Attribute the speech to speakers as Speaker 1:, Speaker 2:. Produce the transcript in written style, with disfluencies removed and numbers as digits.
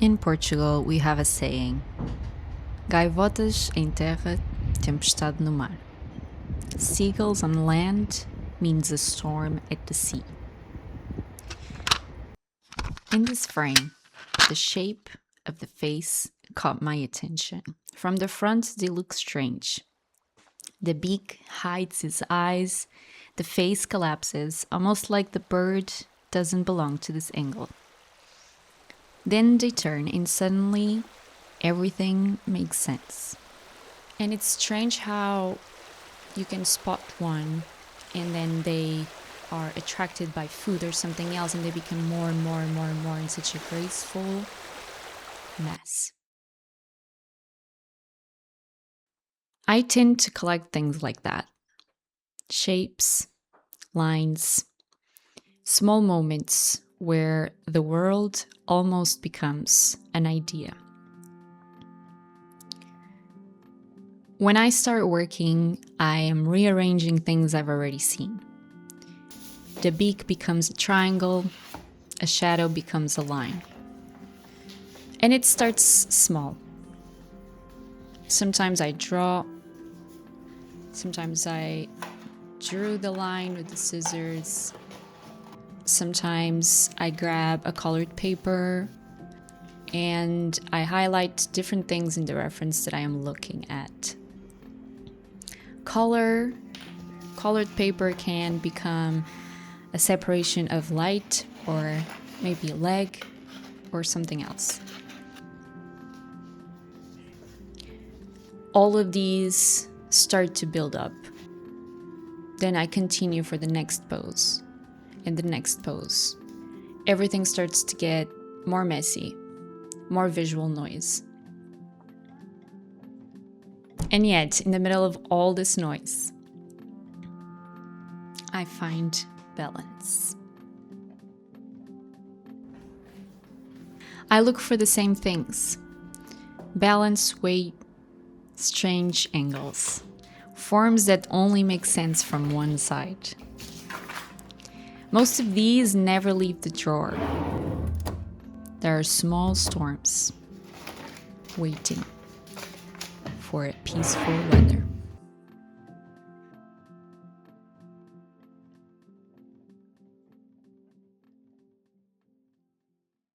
Speaker 1: In Portugal, we have a saying: Gaivotas em terra, tempestade no mar. Seagulls on land means a storm at the sea. In this frame, the shape of the face caught my attention. From the front, they look strange. The beak hides his eyes, the face collapses, almost like the bird doesn't belong to this angle. Then they turn, and suddenly everything makes sense. And it's strange how you can spot one and then they are attracted by food or something else and they become more and more and more and more in such a graceful mess. I tend to collect things like that. Shapes, lines, small moments where the world almost becomes an idea. When I start working, I am rearranging things I've already seen. The beak becomes a triangle, a shadow becomes a line. And it starts small. Sometimes I draw, sometimes I drew the line with the scissors. Sometimes I grab a colored paper and I highlight different things in the reference that I am looking at. Colored paper can become a separation of light or maybe a leg or something else. All of these start to build up. Then I continue for the next pose and the next pose. Everything starts to get more messy, more visual noise. And yet, in the middle of all this noise, I find balance. I look for the same things: balance, weight, strange angles, forms that only make sense from one side. Most of these never leave the drawer. There are small storms waiting for a peaceful weather.